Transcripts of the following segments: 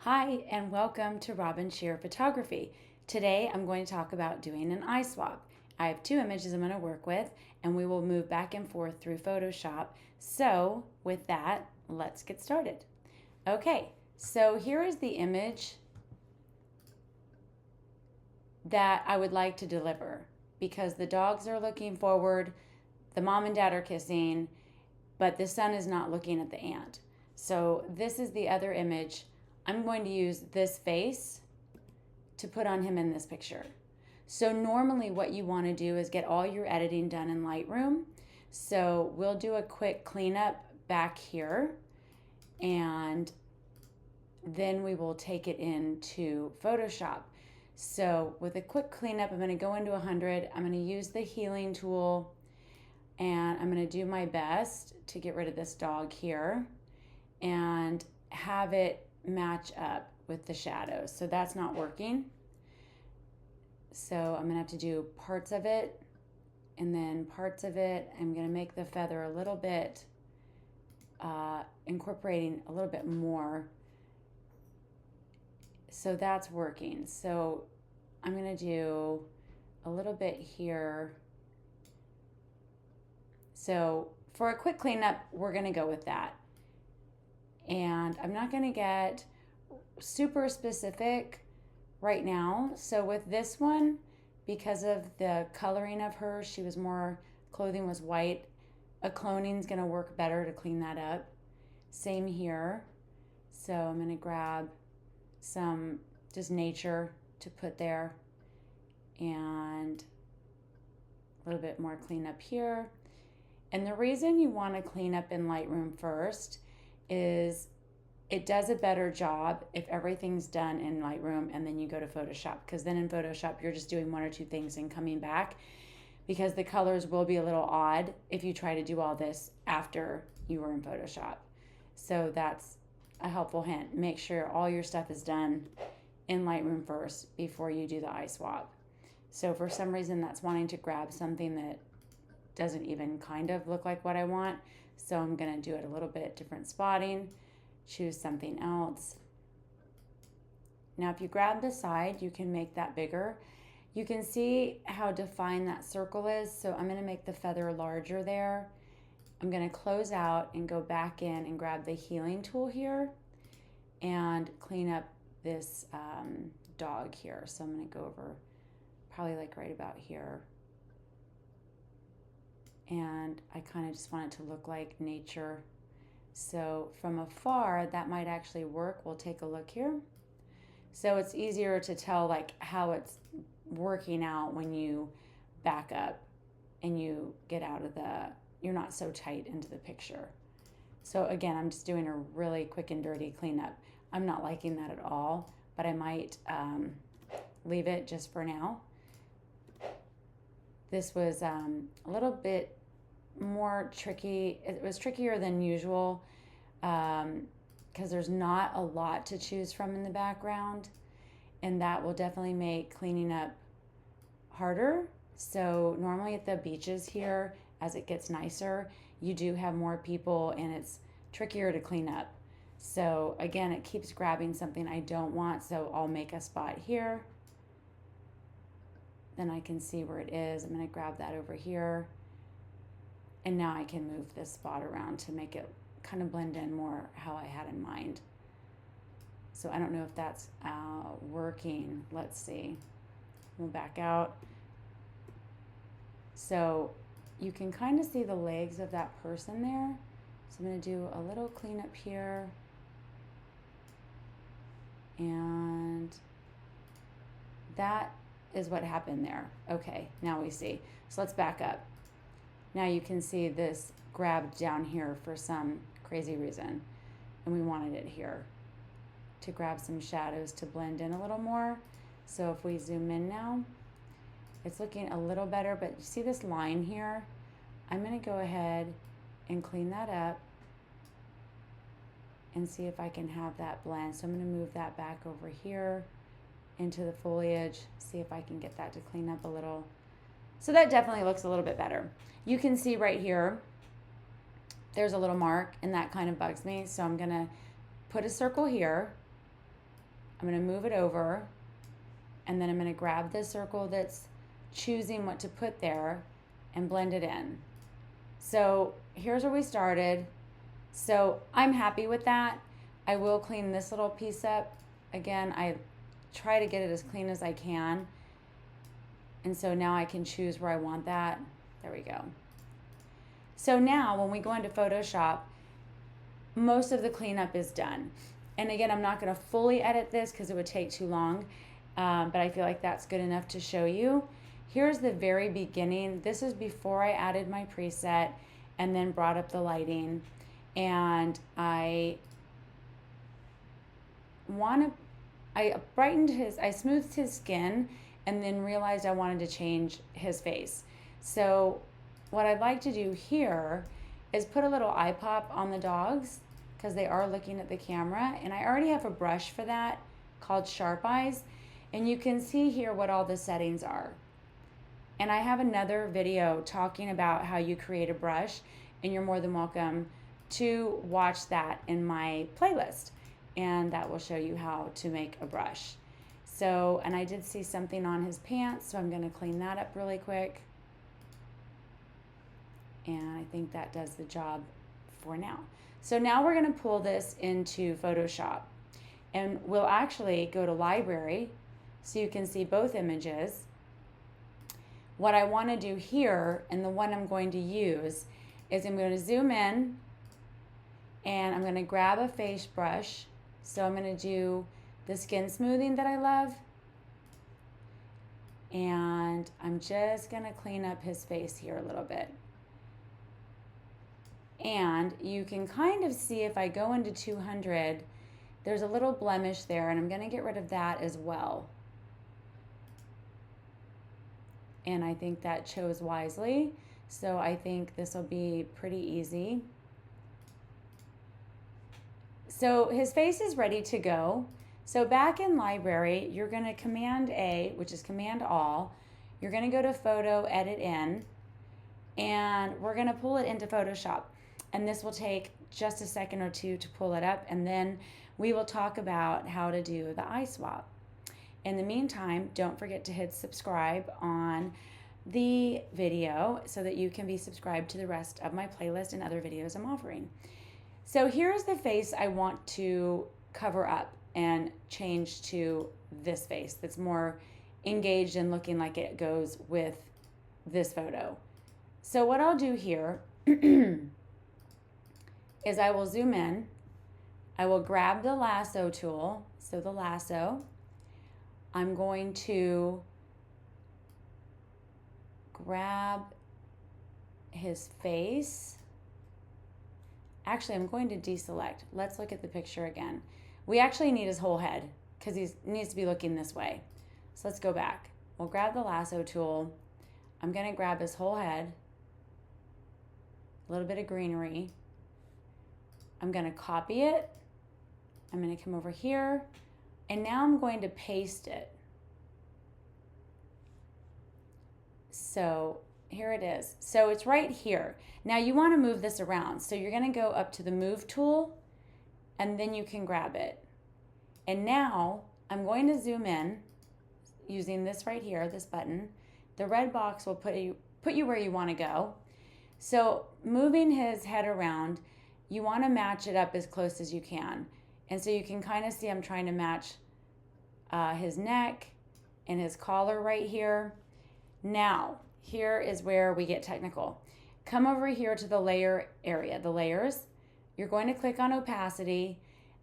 Hi, and welcome to Robyn Scherer Photography. Today I'm going to talk about doing an eye swap. I have two images I'm going to work with, and we will move back and forth through Photoshop. So with that, let's get started. Okay, so here is the image that I would like to deliver because the dogs are looking forward, the mom and dad are kissing, but the son is not looking at the aunt. So this is the other image. I'm going to use this face to put on him in this picture. So normally what you want to do is get all your editing done in Lightroom. So we'll do a quick cleanup back here, and then we will take it into Photoshop. So with a quick cleanup, I'm going to go into 100. I'm going to use the healing tool, and I'm going to do my best to get rid of this dog here and have it match up with the shadows. So that's not working. So I'm going to have to do parts of it and then parts of it. I'm going to make the feather a little bit, incorporating a little bit more. So that's working. So I'm going to do a little bit here. So for a quick cleanup, we're going to go with that. And I'm not going to get super specific right now. So with this one, because of the coloring of her, she was more, clothing was white. A cloning is going to work better to clean that up. Same here. So I'm going to grab some just nature to put there and a little bit more cleanup here. And the reason you want to clean up in Lightroom first is it does a better job if everything's done in Lightroom and then you go to Photoshop, because then in Photoshop you're just doing one or two things and coming back, because the colors will be a little odd if you try to do all this after you were in Photoshop. So that's a helpful hint. Make sure all your stuff is done in Lightroom first before you do the eye swap. So for some reason that's wanting to grab something that doesn't even kind of look like what I want. So I'm going to do it a little bit different spotting, choose something else. Now if you grab the side, you can make that bigger. You can see how defined that circle is. So I'm going to make the feather larger there. I'm going to close out and go back in and grab the healing tool here and clean up this dog here. So I'm going to go over probably like right about here. And I kind of just want it to look like nature. So from afar, that might actually work. We'll take a look here. So it's easier to tell like how it's working out when you back up and you get out of you're not so tight into the picture. So again, I'm just doing a really quick and dirty cleanup. I'm not liking that at all, but I might leave it just for now. This was a little bit more tricky. It was trickier than usual because there's not a lot to choose from in the background, and that will definitely make cleaning up harder. So normally at the beaches here, as it gets nicer, you do have more people and it's trickier to clean up. So again, it keeps grabbing something I don't want, so I'll make a spot here. Then I can see where it is. I'm going to grab that over here. And now I can move this spot around to make it kind of blend in more how I had in mind. So I don't know if that's working. Let's see. We'll back out. So you can kind of see the legs of that person there. So I'm going to do a little cleanup here. And that is what happened there. Okay, now we see. So let's back up. Now you can see this grabbed down here for some crazy reason, and we wanted it here to grab some shadows to blend in a little more. So if we zoom in now, it's looking a little better, but you see this line here? I'm going to go ahead and clean that up and see if I can have that blend. So I'm going to move that back over here into the foliage, see if I can get that to clean up a little. So that definitely looks a little bit better. You can see right here, there's a little mark, and that kind of bugs me. So I'm gonna put a circle here I'm going to move it over, and then I'm going to grab the circle that's choosing what to put there and blend it in. So here's where we started. So I'm happy with that. I will clean this little piece up. Again, I try to get it as clean as I can. And so now I can choose where I want that. There we go. So now when we go into Photoshop, most of the cleanup is done. And again, I'm not going to fully edit this because it would take too long, but I feel like that's good enough to show you. Here's the very beginning. This is before I added my preset and then brought up the lighting. And I smoothed his skin and then realized I wanted to change his face. So what I'd like to do here is put a little eye pop on the dogs because they are looking at the camera. And I already have a brush for that called Sharp Eyes. And you can see here what all the settings are. And I have another video talking about how you create a brush, and you're more than welcome to watch that in my playlist. And that will show you how to make a brush. So, and I did see something on his pants, so I'm going to clean that up really quick. And I think that does the job for now. So now we're going to pull this into Photoshop. And we'll actually go to Library so you can see both images. What I want to do here, and the one I'm going to use, is I'm going to zoom in and I'm going to grab a face brush. So I'm going to do the skin smoothing that I love. And I'm just going to clean up his face here a little bit. And you can kind of see if I go into 200, there's a little blemish there, and I'm going to get rid of that as well. And I think that chose wisely. So I think this will be pretty easy. So his face is ready to go. So back in Library, you're going to Command A, which is Command All. You're going to go to Photo, Edit In, and we're going to pull it into Photoshop. And this will take just a second or two to pull it up, and then we will talk about how to do the eye swap. In the meantime, don't forget to hit subscribe on the video so that you can be subscribed to the rest of my playlist and other videos I'm offering. So here's the face I want to cover up and change to this face that's more engaged and looking like it goes with this photo. So what I'll do here is I will zoom in, I will grab the lasso tool, so the lasso, I'm going to grab his face. Actually, I'm going to deselect. Let's look at the picture again. We actually need his whole head because he needs to be looking this way. So let's go back. We'll grab the lasso tool. I'm going to grab his whole head, a little bit of greenery. I'm going to copy it. I'm going to come over here, and now I'm going to paste it. So here it is. So it's right here. Now you want to move this around. So you're going to go up to the Move tool, and then you can grab it. And now I'm going to zoom in using this right here, this button. The red box will put you where you want to go. So moving his head around, you want to match it up as close as you can. And so you can kind of see I'm trying to match his neck and his collar right here. Now, here is where we get technical. Come over here to the layer area, the layers. You're going to click on opacity.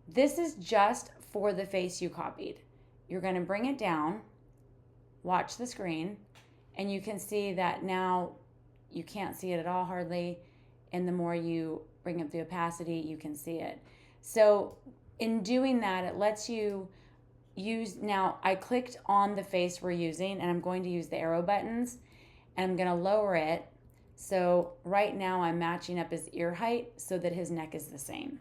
This is just for the face you copied. You're going to bring it down, watch the screen, and you can see that now you can't see it at all hardly. And the more you bring up the opacity, you can see it. So in doing that, it lets you use, now I clicked on the face we're using, and I'm going to use the arrow buttons, and I'm going to lower it. So right now I'm matching up his ear height so that his neck is the same.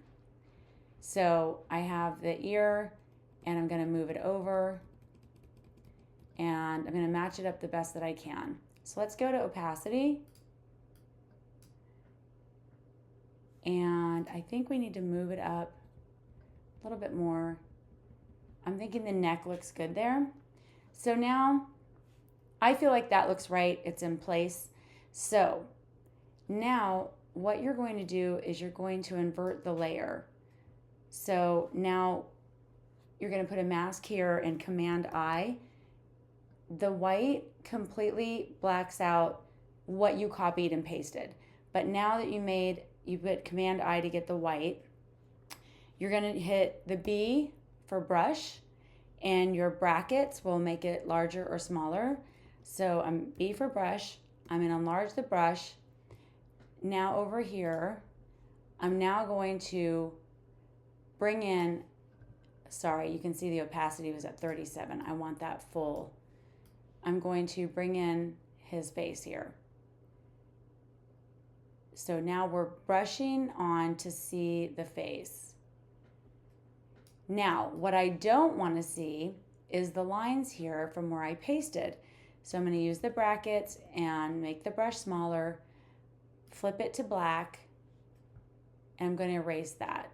So I have the ear, and I'm going to move it over, and I'm going to match it up the best that I can. So let's go to opacity. And I think we need to move it up a little bit more. I'm thinking the neck looks good there. So now I feel like that looks right. It's in place. So now what you're going to do is you're going to invert the layer. So now you're going to put a mask here and Command I. The white completely blacks out what you copied and pasted. But now that you put Command I to get the white, you're going to hit the B for brush, and your brackets will make it larger or smaller. So I'm B for brush. I'm going to enlarge the brush. Now over here, I'm now going to bring in, sorry, you can see the opacity was at 37. I want that full. I'm going to bring in his face here. So now we're brushing on to see the face. Now, what I don't want to see is the lines here from where I pasted. So I'm going to use the brackets and make the brush smaller, flip it to black, and I'm going to erase that.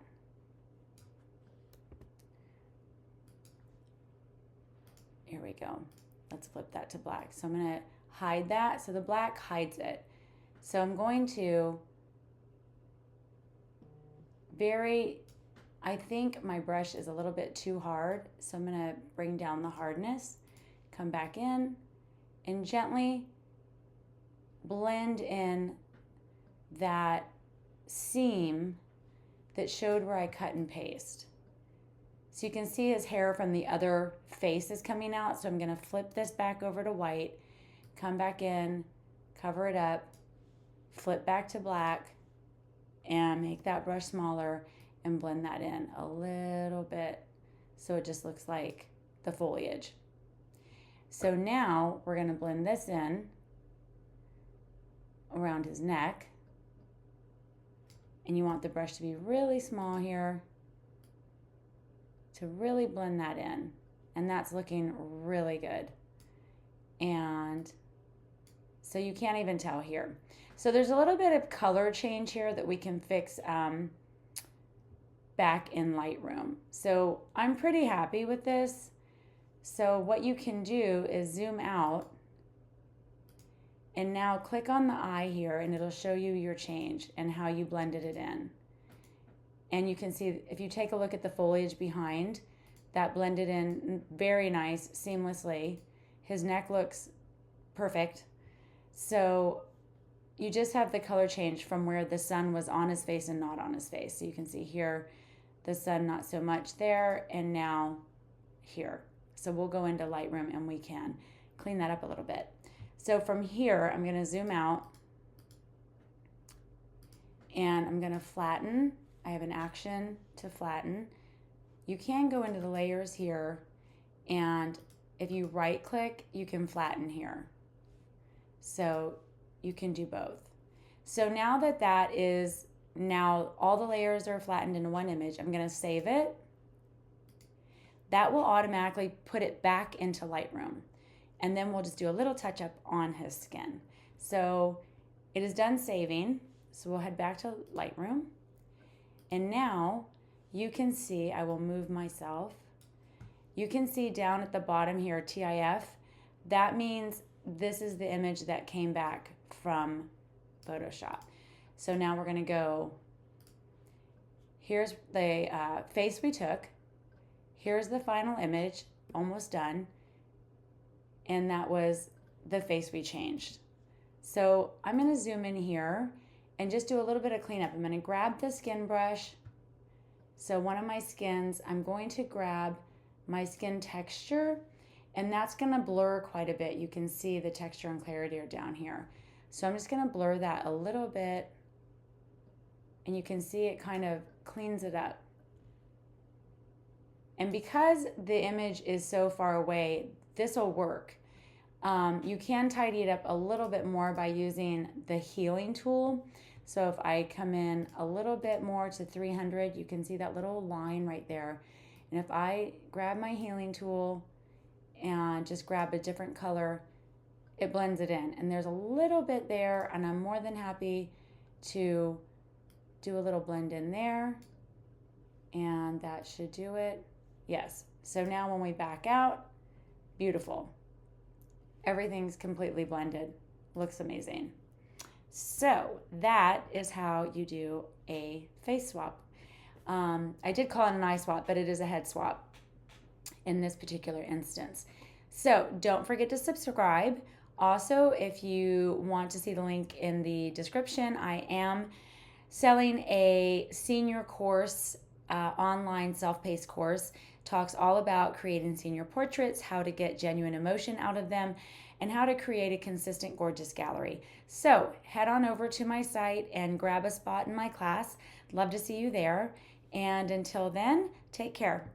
Here we go. Let's flip that to black. So I'm going to hide that. So the black hides it. So I'm going to I think my brush is a little bit too hard. So I'm going to bring down the hardness, come back in, and gently blend in that seam that showed where I cut and paste. So you can see his hair from the other face is coming out. So I'm going to flip this back over to white, come back in, cover it up, flip back to black, and make that brush smaller and blend that in a little bit so it just looks like the foliage. So now we're going to blend this in around his neck, and you want the brush to be really small here to really blend that in, and that's looking really good. And so you can't even tell here. So there's a little bit of color change here that we can fix back in Lightroom. So I'm pretty happy with this. So what you can do is zoom out and now click on the eye here, and it'll show you your change and how you blended it in. And you can see if you take a look at the foliage behind, that blended in very nice, seamlessly. His neck looks perfect. So you just have the color change from where the sun was on his face and not on his face. So you can see here, the sun not so much there, and now here. So we'll go into Lightroom and we can clean that up a little bit. So from here, I'm going to zoom out and I'm going to flatten. I have an action to flatten. You can go into the layers here, and if you right click, you can flatten here. So you can do both. So now that is, now all the layers are flattened into one image, I'm going to save it. That will automatically put it back into Lightroom. And then we'll just do a little touch up on his skin. So it is done saving. So we'll head back to Lightroom. And now you can see, I will move myself. You can see down at the bottom here, TIF. That means this is the image that came back from Photoshop. So now we're going to go, here's the face we took. Here's the final image, almost done. And that was the face we changed. So I'm going to zoom in here and just do a little bit of cleanup. I'm going to grab the skin brush. So one of my skins, I'm going to grab my skin texture, and that's going to blur quite a bit. You can see the texture and clarity are down here. So I'm just going to blur that a little bit, and you can see it kind of cleans it up. And because the image is so far away, this will work. You can tidy it up a little bit more by using the healing tool. So if I come in a little bit more to 300, you can see that little line right there. And if I grab my healing tool and just grab a different color, it blends it in. And there's a little bit there, and I'm more than happy to do a little blend in there. And that should do it. Yes, So now when we back out, beautiful. Everything's completely blended. Looks amazing. So that is how you do a face swap. I did call it an eye swap, but it is a head swap in this particular instance. So don't forget to subscribe. Also, if you want to see the link in the description, I am selling a senior course, online self-paced course. Talks all about creating senior portraits, how to get genuine emotion out of them, and how to create a consistent, gorgeous gallery. So head on over to my site and grab a spot in my class. Love to see you there. And until then, take care.